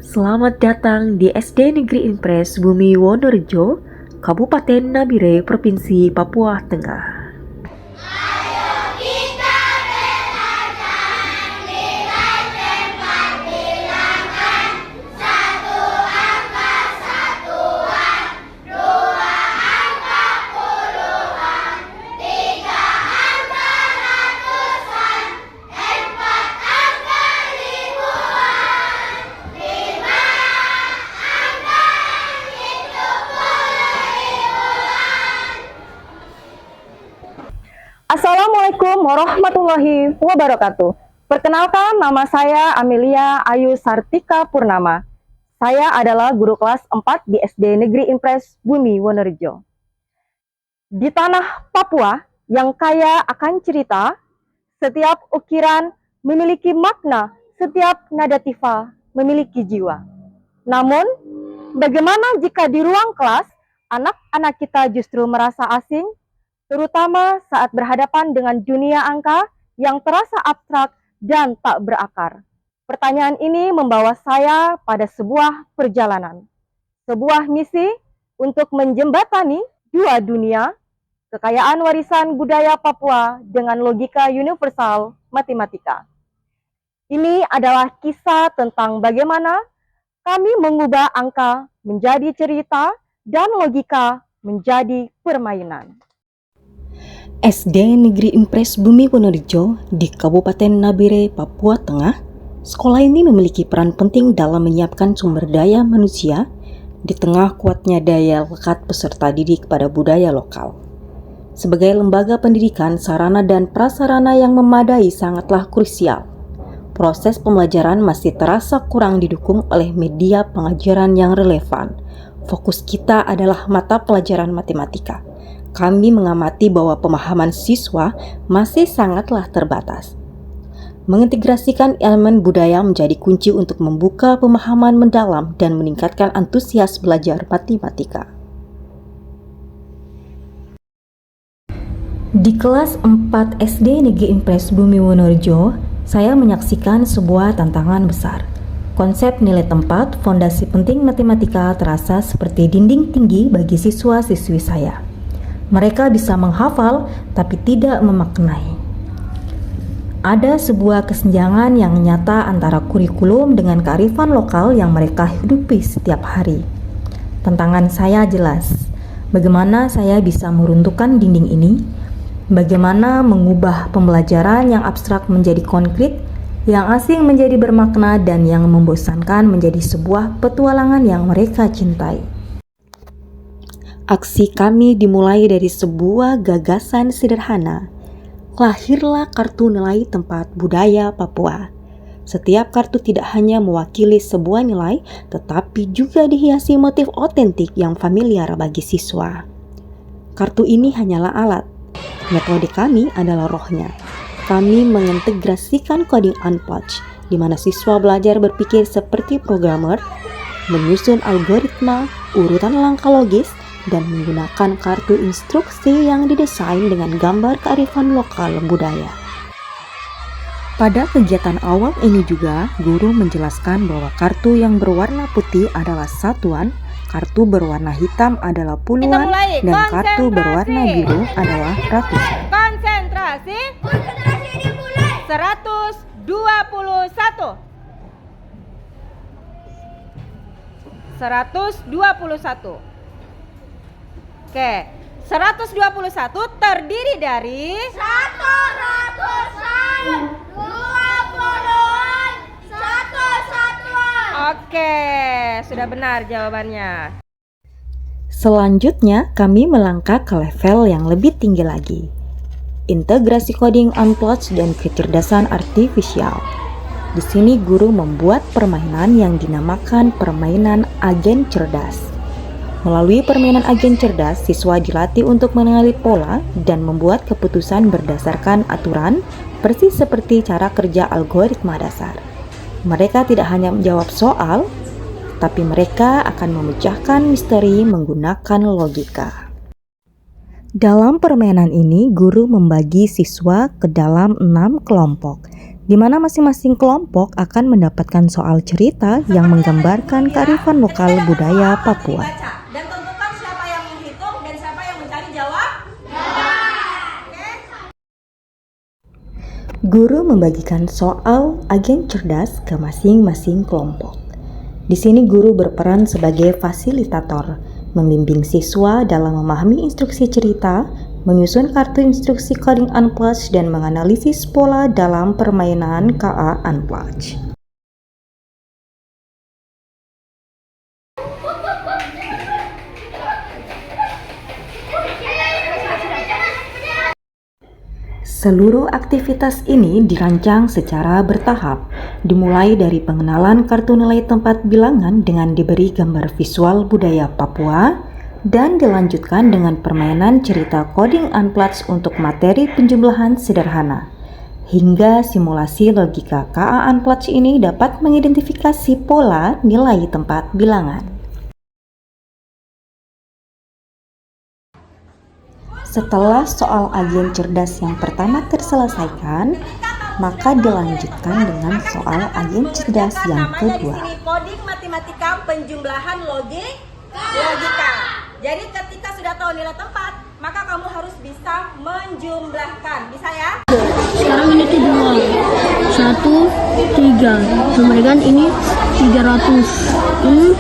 Selamat datang di SD Negeri Impres Bumi Wonorejo, Kabupaten Nabire, Provinsi Papua Tengah. Assalamualaikum warahmatullahi wabarakatuh. Perkenalkan, nama saya Amelia Ayu Sartika Purnama. Saya adalah guru kelas 4 di SD Negeri Impres Bumi Wonorejo. Di tanah Papua yang kaya akan cerita, setiap ukiran memiliki makna, setiap nada tifa memiliki jiwa. Namun, bagaimana jika di ruang kelas, anak-anak kita justru merasa asing, terutama saat berhadapan dengan dunia angka yang terasa abstrak dan tak berakar. Pertanyaan ini membawa saya pada sebuah perjalanan, sebuah misi untuk menjembatani dua dunia, kekayaan warisan budaya Papua dengan logika universal matematika. Ini adalah kisah tentang bagaimana kami mengubah angka menjadi cerita dan logika menjadi permainan. SD Negeri Impres Bumi Wonorejo di Kabupaten Nabire, Papua Tengah. Sekolah ini memiliki peran penting dalam menyiapkan sumber daya manusia di tengah kuatnya daya lekat peserta didik pada budaya lokal. Sebagai lembaga pendidikan, sarana dan prasarana yang memadai sangatlah krusial. Proses pembelajaran masih terasa kurang didukung oleh media pengajaran yang relevan. Fokus kita adalah mata pelajaran matematika. Kami mengamati bahwa pemahaman siswa masih sangatlah terbatas. Mengintegrasikan elemen budaya menjadi kunci untuk membuka pemahaman mendalam dan meningkatkan antusias belajar matematika. Di kelas 4 SD Negeri Impres Bumi Wonorejo, saya menyaksikan sebuah tantangan besar. Konsep nilai tempat, fondasi penting matematika terasa seperti dinding tinggi bagi siswa-siswi saya. Mereka bisa menghafal tapi tidak memaknai. Ada sebuah kesenjangan yang nyata antara kurikulum dengan kearifan lokal yang mereka hidupi setiap hari. Tantangan saya jelas, bagaimana saya bisa meruntuhkan dinding ini, bagaimana mengubah pembelajaran yang abstrak menjadi konkret, yang asing menjadi bermakna, dan yang membosankan menjadi sebuah petualangan yang mereka cintai. Aksi kami dimulai dari sebuah gagasan sederhana. Lahirlah kartu nilai tempat budaya Papua. Setiap kartu tidak hanya mewakili sebuah nilai, tetapi juga dihiasi motif otentik yang familiar bagi siswa. Kartu ini hanyalah alat. Metode kami adalah rohnya. Kami mengintegrasikan coding unpatch, di mana siswa belajar berpikir seperti programmer, menyusun algoritma, urutan langkah logis, dan menggunakan kartu instruksi yang didesain dengan gambar kearifan lokal budaya. Pada kegiatan awal ini juga, guru menjelaskan bahwa kartu yang berwarna putih adalah satuan, kartu berwarna hitam adalah puluhan, dan kartu berwarna biru adalah ratusan. Konsentrasi. Dimulai. 121. 121. Oke, 121 terdiri dari 100-an, 20-an, 1-1-an. Oke, sudah benar jawabannya. Selanjutnya, kami melangkah ke level yang lebih tinggi lagi. Integrasi coding unpatch dan kecerdasan artifisial. Di sini guru membuat permainan yang dinamakan permainan agen cerdas. Melalui permainan agen cerdas, siswa dilatih untuk mengenali pola dan membuat keputusan berdasarkan aturan, persis seperti cara kerja algoritma dasar. Mereka tidak hanya menjawab soal, tapi mereka akan memecahkan misteri menggunakan logika. Dalam permainan ini, guru membagi siswa ke dalam 6 kelompok. di mana masing-masing kelompok akan mendapatkan soal cerita yang menggambarkan kearifan lokal budaya Papua. Dan tentukan siapa yang menghitung dan siapa yang mencari jawab. Guru membagikan soal agen cerdas ke masing-masing kelompok. Di sini guru berperan sebagai fasilitator, membimbing siswa dalam memahami instruksi cerita, menyusun kartu instruksi coding Unplugged, dan menganalisis pola dalam permainan KA Unplugged. Seluruh aktivitas ini dirancang secara bertahap, dimulai dari pengenalan kartu nilai tempat bilangan dengan diberi gambar visual budaya Papua, dan dilanjutkan dengan permainan cerita coding Unplugged untuk materi penjumlahan sederhana. Hingga simulasi logika KA Unplugged ini dapat mengidentifikasi pola nilai tempat bilangan. Setelah soal agen cerdas yang pertama terselesaikan, maka dilanjutkan dengan soal agen cerdas yang kedua. Di sini coding matematika penjumlahan logika. Jadi ketika sudah tahu nilai tempat, maka kamu harus bisa menjumlahkan. Bisa ya? Sekarang ini tuh 2, 1, 3. Kemudian ini 300. Ini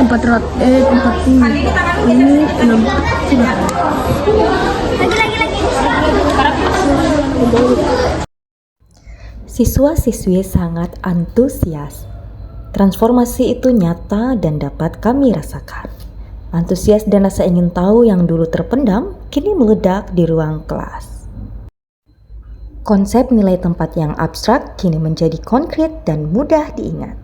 400, 40. Ini 60. Siswa-siswi sangat antusias. Transformasi itu nyata dan dapat kami rasakan. Antusias dan rasa ingin tahu yang dulu terpendam kini meledak di ruang kelas. Konsep nilai tempat yang abstrak kini menjadi konkret dan mudah diingat.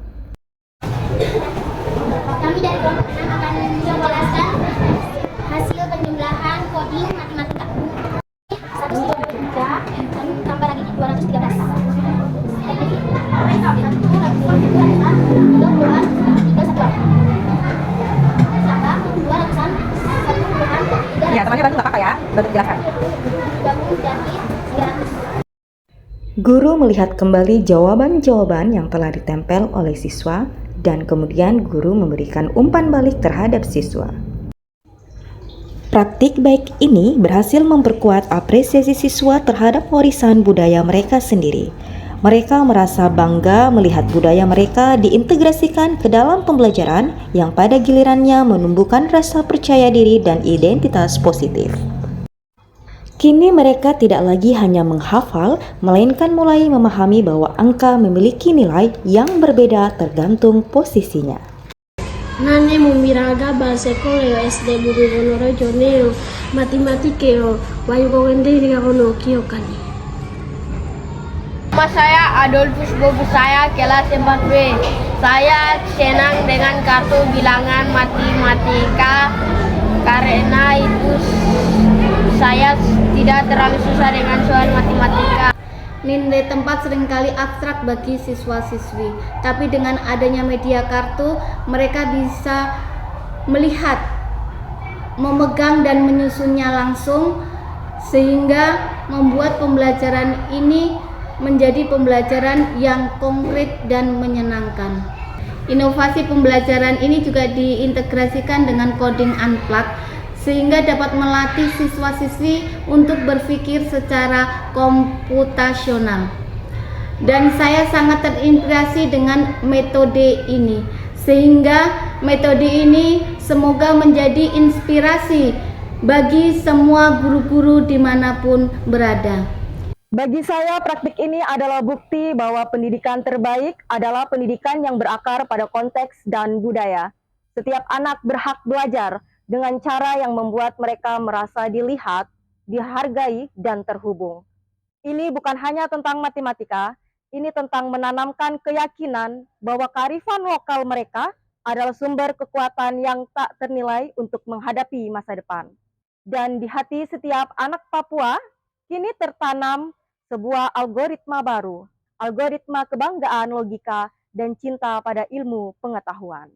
Kami dari kelompok 6 akan menjelaskan hasil penjumlahan coding matematika. 123 tambah lagi 213. Ya, temannya bantu nggak apa-apa ya, bantu jelaskan. Guru melihat kembali jawaban-jawaban yang telah ditempel oleh siswa dan kemudian guru memberikan umpan balik terhadap siswa. Praktik baik ini berhasil memperkuat apresiasi siswa terhadap warisan budaya mereka sendiri. Mereka merasa bangga melihat budaya mereka diintegrasikan ke dalam pembelajaran yang pada gilirannya menumbuhkan rasa percaya diri dan identitas positif. Kini mereka tidak lagi hanya menghafal, melainkan mulai memahami bahwa angka memiliki nilai yang berbeda tergantung posisinya. Nane mumiraga baseko leo SD Bumi Bonoro Joneo matematikeo wayu kowende hingga kono kiyokani. Nama saya Adolfus Bobu, saya kelas 4B. Saya senang dengan kartu bilangan matematika karena itu saya tidak terlalu susah dengan soal matematika. Nilai tempat seringkali abstrak bagi siswa-siswi, tapi dengan adanya media kartu, mereka bisa melihat, memegang dan menyusunnya langsung, sehingga membuat pembelajaran ini menjadi pembelajaran yang konkret dan menyenangkan. Inovasi pembelajaran ini juga diintegrasikan dengan coding Unplugged, sehingga dapat melatih siswa-siswi untuk berpikir secara komputasional. Dan saya sangat terinspirasi dengan metode ini, sehingga metode ini semoga menjadi inspirasi bagi semua guru-guru dimanapun berada. Bagi saya, praktik ini adalah bukti bahwa pendidikan terbaik adalah pendidikan yang berakar pada konteks dan budaya. Setiap anak berhak belajar dengan cara yang membuat mereka merasa dilihat, dihargai, dan terhubung. Ini bukan hanya tentang matematika, ini tentang menanamkan keyakinan bahwa kearifan lokal mereka adalah sumber kekuatan yang tak ternilai untuk menghadapi masa depan. Dan di hati setiap anak Papua, kini tertanam sebuah algoritma baru, algoritma kebanggaan logika dan cinta pada ilmu pengetahuan.